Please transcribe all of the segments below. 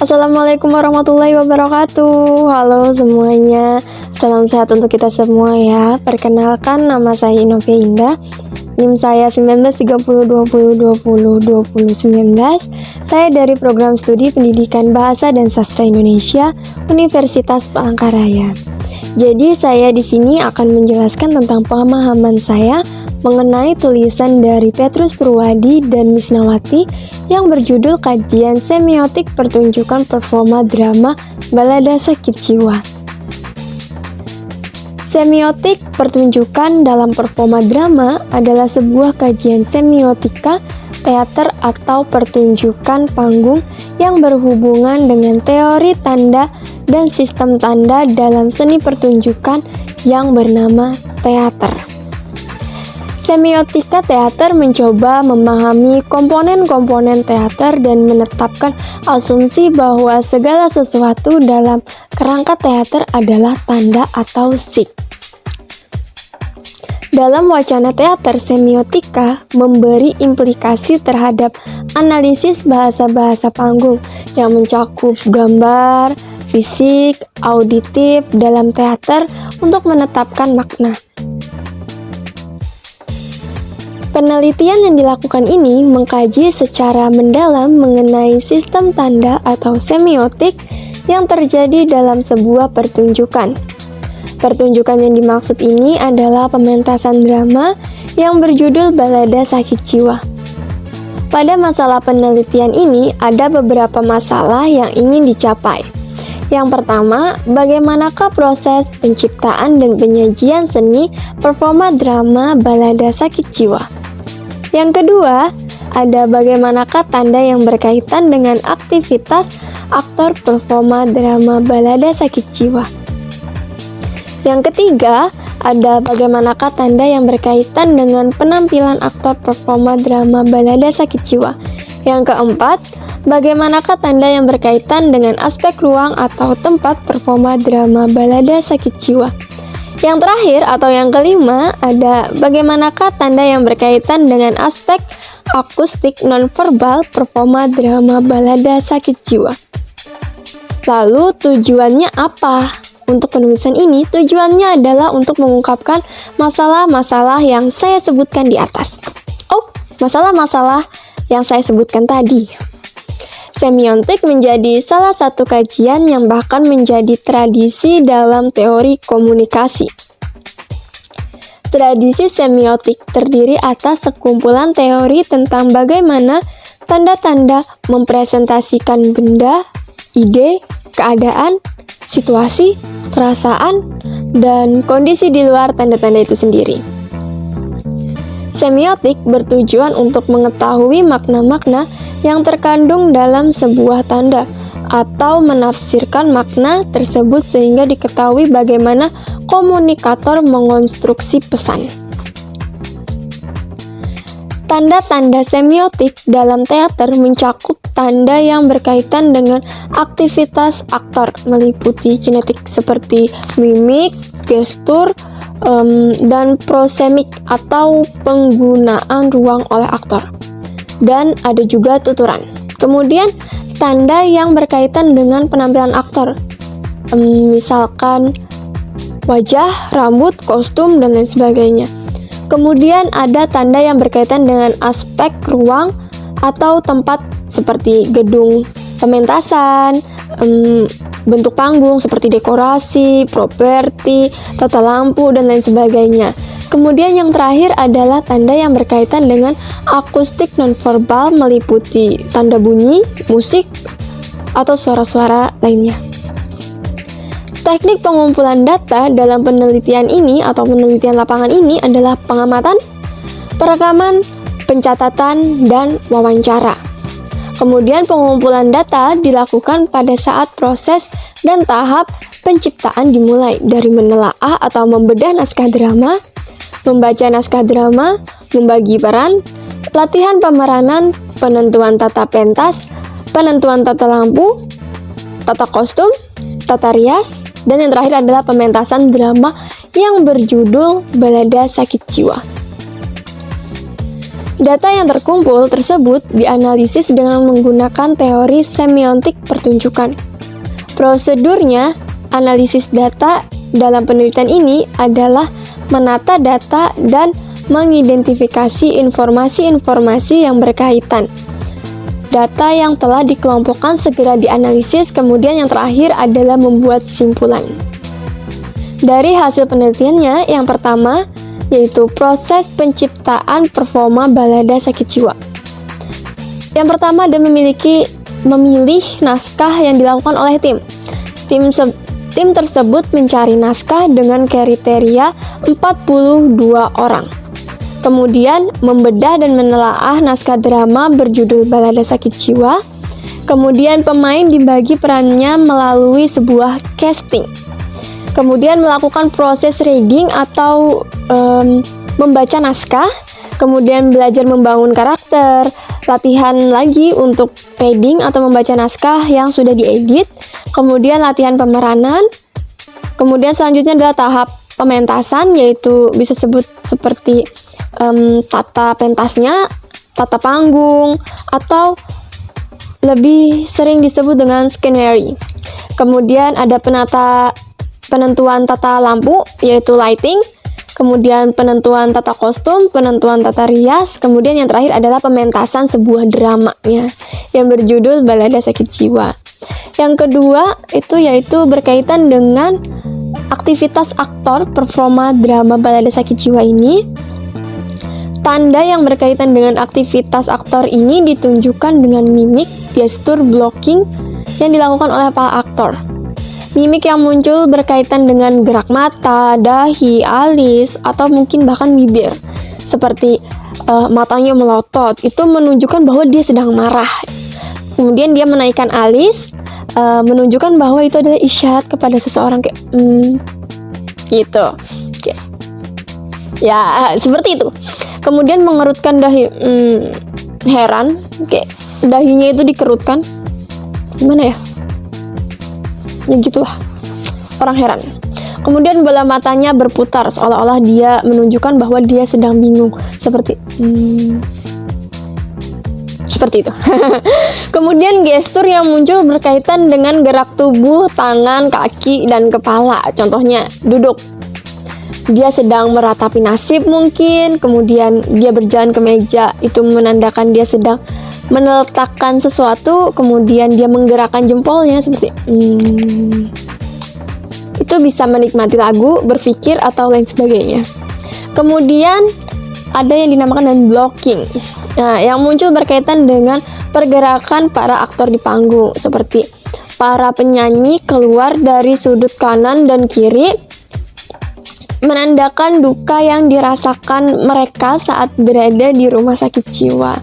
Assalamualaikum warahmatullahi wabarakatuh. Halo semuanya, salam sehat untuk kita semua ya. Perkenalkan, nama saya Inove Indah. NIM saya 193020202019. Saya dari program studi Pendidikan Bahasa dan Sastra Indonesia Universitas Palangkaraya. Jadi saya di sini akan menjelaskan tentang pemahaman saya mengenai tulisan dari Petrus Purwadi dan Misnawati yang berjudul Kajian Semiotik Pertunjukan Performa Drama Balada Sakit Jiwa. Semiotik pertunjukan dalam performa drama adalah sebuah kajian semiotika teater atau pertunjukan panggung yang berhubungan dengan teori tanda dan sistem tanda dalam seni pertunjukan yang bernama teater. Semiotika teater mencoba memahami komponen-komponen teater dan menetapkan asumsi bahwa segala sesuatu dalam kerangka teater adalah tanda atau sik. Dalam wacana teater, semiotika memberi implikasi terhadap analisis bahasa-bahasa panggung yang mencakup gambar, fisik, auditif dalam teater untuk menetapkan makna. Penelitian yang dilakukan ini mengkaji secara mendalam mengenai sistem tanda atau semiotik yang terjadi dalam sebuah pertunjukan. Pertunjukan yang dimaksud ini adalah pementasan drama yang berjudul Balada Sakit Jiwa. Pada masalah penelitian ini ada beberapa masalah yang ingin dicapai. Yang pertama, bagaimanakah proses penciptaan dan penyajian seni performa drama Balada Sakit Jiwa? Yang kedua, ada bagaimanakah tanda yang berkaitan dengan aktivitas aktor performa drama Balada Sakit Jiwa? Yang ketiga, ada bagaimanakah tanda yang berkaitan dengan penampilan aktor performa drama Balada Sakit Jiwa? Yang keempat, bagaimanakah tanda yang berkaitan dengan aspek ruang atau tempat performa drama Balada Sakit Jiwa? Yang terakhir atau yang kelima, ada bagaimanakah tanda yang berkaitan dengan aspek akustik nonverbal performa drama Balada Sakit Jiwa. Lalu tujuannya apa? Untuk penulisan ini, tujuannya adalah untuk mengungkapkan masalah-masalah yang saya sebutkan di atas. Masalah-masalah yang saya sebutkan tadi. Semiotik menjadi salah satu kajian yang bahkan menjadi tradisi dalam teori komunikasi. Tradisi semiotik terdiri atas sekumpulan teori tentang bagaimana tanda-tanda mempresentasikan benda, ide, keadaan, situasi, perasaan, dan kondisi di luar tanda-tanda itu sendiri. Semiotik bertujuan untuk mengetahui makna-makna yang terkandung dalam sebuah tanda atau menafsirkan makna tersebut sehingga diketahui bagaimana komunikator mengonstruksi pesan. Tanda-tanda semiotik dalam teater mencakup tanda yang berkaitan dengan aktivitas aktor, meliputi kinetik seperti mimik, gestur, dan prosemik atau penggunaan ruang oleh aktor. Dan ada juga tuturan. Kemudian tanda yang berkaitan dengan penampilan aktor, misalkan wajah, rambut, kostum, dan lain sebagainya. Kemudian ada tanda yang berkaitan dengan aspek ruang atau tempat seperti gedung pementasan, bentuk panggung seperti dekorasi, properti, tata lampu, dan lain sebagainya. Kemudian yang terakhir adalah tanda yang berkaitan dengan akustik nonverbal, meliputi tanda bunyi, musik, atau suara-suara lainnya. Teknik pengumpulan data dalam penelitian ini atau penelitian lapangan ini adalah pengamatan, perekaman, pencatatan, dan wawancara. Kemudian pengumpulan data dilakukan pada saat proses dan tahap penciptaan dimulai dari menelaah atau membedah naskah drama, membaca naskah drama, membagi peran, latihan pemeranan, penentuan tata pentas, penentuan tata lampu, tata kostum, tata rias, dan yang terakhir adalah pementasan drama yang berjudul Balada Sakit Jiwa. Data yang terkumpul tersebut dianalisis dengan menggunakan teori semiotik pertunjukan. Prosedurnya, analisis data dalam penelitian ini adalah menata data dan mengidentifikasi informasi-informasi yang berkaitan. Data yang telah dikelompokkan segera dianalisis, kemudian yang terakhir adalah membuat simpulan. Dari hasil penelitiannya, yang pertama yaitu proses penciptaan performa balada sakit jiwa. Yang pertama adalah memilih naskah yang dilakukan oleh tim. Tim tersebut mencari naskah dengan kriteria 42 orang. Kemudian membedah dan menelaah naskah drama berjudul Balada Sakit Jiwa. Kemudian pemain dibagi perannya melalui sebuah casting. Kemudian melakukan proses reading atau membaca naskah, kemudian belajar membangun karakter, latihan lagi untuk reading atau membaca naskah yang sudah diedit, kemudian latihan pemeranan, kemudian selanjutnya adalah tahap pementasan, yaitu bisa sebut seperti tata pentasnya, tata panggung, atau lebih sering disebut dengan skenario. Kemudian ada penentuan tata lampu, yaitu lighting, kemudian penentuan tata kostum, penentuan tata rias, kemudian yang terakhir adalah pementasan sebuah drama yang berjudul Balada Sakit Jiwa. Yang kedua itu yaitu berkaitan dengan aktivitas aktor performa drama Balada Sakit Jiwa ini. Tanda yang berkaitan dengan aktivitas aktor ini ditunjukkan dengan mimik, gestur, blocking yang dilakukan oleh para aktor. Mimik yang muncul berkaitan dengan gerak mata, dahi, alis, atau mungkin bahkan bibir. Seperti matanya melotot, itu menunjukkan bahwa dia sedang marah. Kemudian dia menaikkan alis, menunjukkan bahwa itu adalah isyarat kepada seseorang kayak gitu. Ya, seperti itu. Kemudian mengerutkan dahi, heran, kayak dahinya itu dikerutkan. Gimana ya? Ya gitulah, orang heran. Kemudian bola matanya berputar seolah-olah dia menunjukkan bahwa dia sedang bingung, seperti itu. Kemudian gestur yang muncul berkaitan dengan gerak tubuh, tangan, kaki, dan kepala. Contohnya duduk, dia sedang meratapi nasib mungkin. Kemudian dia berjalan ke meja, itu menandakan dia sedang meletakkan sesuatu. Kemudian dia menggerakkan jempolnya seperti itu, bisa menikmati lagu, berpikir, atau lain sebagainya. Kemudian ada yang dinamakan dengan blocking. Nah, yang muncul berkaitan dengan pergerakan para aktor di panggung, seperti para penyanyi keluar dari sudut kanan dan kiri, menandakan duka yang dirasakan mereka saat berada di rumah sakit jiwa.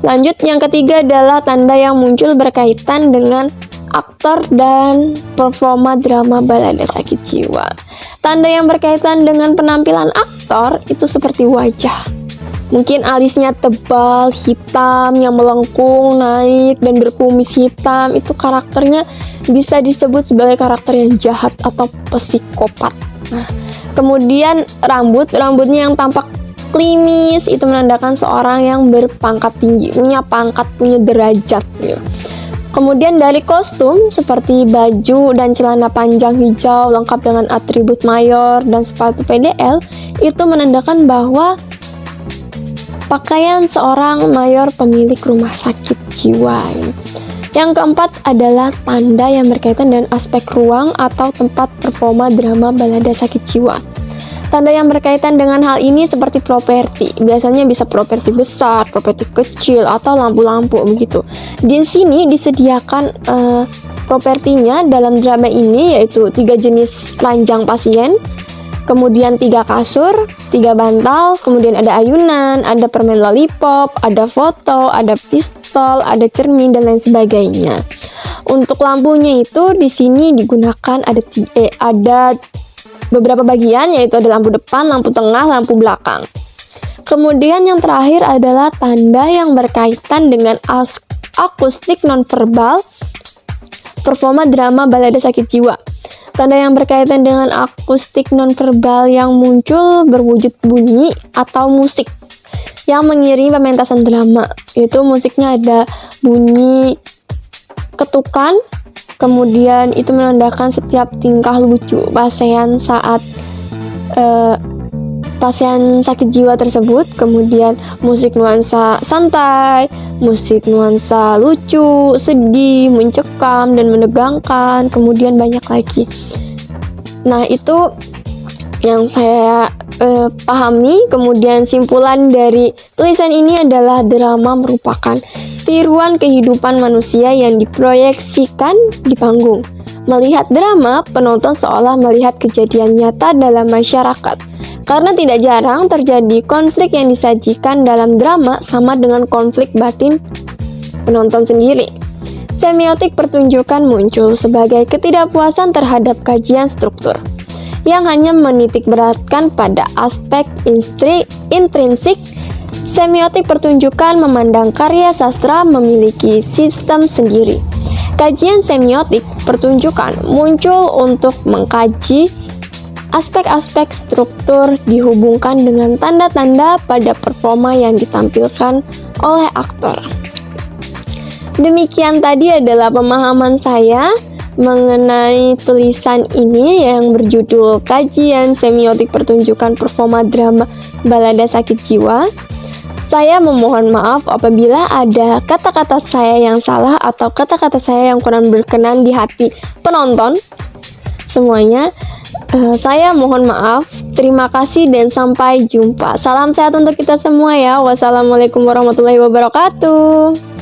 Lanjut, yang ketiga adalah tanda yang muncul berkaitan dengan aktor dan performa drama Balada Sakit Jiwa. Tanda yang berkaitan dengan penampilan aktor itu seperti wajah. Mungkin alisnya tebal, hitam, yang melengkung, naik, dan berkumis hitam. Itu karakternya bisa disebut sebagai karakter yang jahat atau psikopat. Nah, kemudian rambutnya yang tampak klimis, itu menandakan seorang yang berpangkat tinggi, punya pangkat, punya derajat gitu. Kemudian dari kostum seperti baju dan celana panjang hijau lengkap dengan atribut mayor dan sepatu PDL, itu menandakan bahwa pakaian seorang mayor pemilik rumah sakit jiwa. Yang keempat adalah tanda yang berkaitan dengan aspek ruang atau tempat performa drama Balada Sakit Jiwa. Tanda yang berkaitan dengan hal ini seperti properti, biasanya bisa properti besar, properti kecil, atau lampu-lampu begitu. Di sini disediakan propertinya dalam drama ini, yaitu 3 jenis ranjang pasien, kemudian 3 kasur, 3 bantal, kemudian ada ayunan, ada permen lollipop, ada foto, ada pistol, ada cermin, dan lain sebagainya. Untuk lampunya itu di sini digunakan ada beberapa bagian, yaitu ada lampu depan, lampu tengah, lampu belakang. Kemudian yang terakhir adalah tanda yang berkaitan dengan akustik nonverbal performa drama Balada Sakit Jiwa. Tanda yang berkaitan dengan akustik nonverbal yang muncul berwujud bunyi atau musik. yang mengiringi pementasan drama. Itu musiknya ada bunyi ketukan, kemudian itu menandakan setiap tingkah lucu pasien saat pasien sakit jiwa tersebut. Kemudian musik nuansa santai, musik nuansa lucu, sedih, mencekam, dan menegangkan, kemudian banyak lagi. Nah, itu yang saya pahami. Kemudian simpulan dari tulisan ini adalah drama merupakan tiruan kehidupan manusia yang diproyeksikan di panggung. Melihat drama, penonton seolah melihat kejadian nyata dalam masyarakat. Karena tidak jarang terjadi konflik yang disajikan dalam drama sama dengan konflik batin penonton sendiri. Semiotik pertunjukan muncul sebagai ketidakpuasan terhadap kajian struktur yang hanya menitikberatkan pada aspek intrinsik. Semiotik pertunjukan memandang karya sastra memiliki sistem sendiri. Kajian semiotik pertunjukan muncul untuk mengkaji aspek-aspek struktur dihubungkan dengan tanda-tanda pada performa yang ditampilkan oleh aktor. Demikian tadi adalah pemahaman saya mengenai tulisan ini yang berjudul Kajian Semiotik Pertunjukan Performa Drama Balada Sakit Jiwa. Saya memohon maaf apabila ada kata-kata saya yang salah atau kata-kata saya yang kurang berkenan di hati penonton semuanya. Saya mohon maaf. Terima kasih dan sampai jumpa. Salam sehat untuk kita semua ya. Wassalamualaikum warahmatullahi wabarakatuh.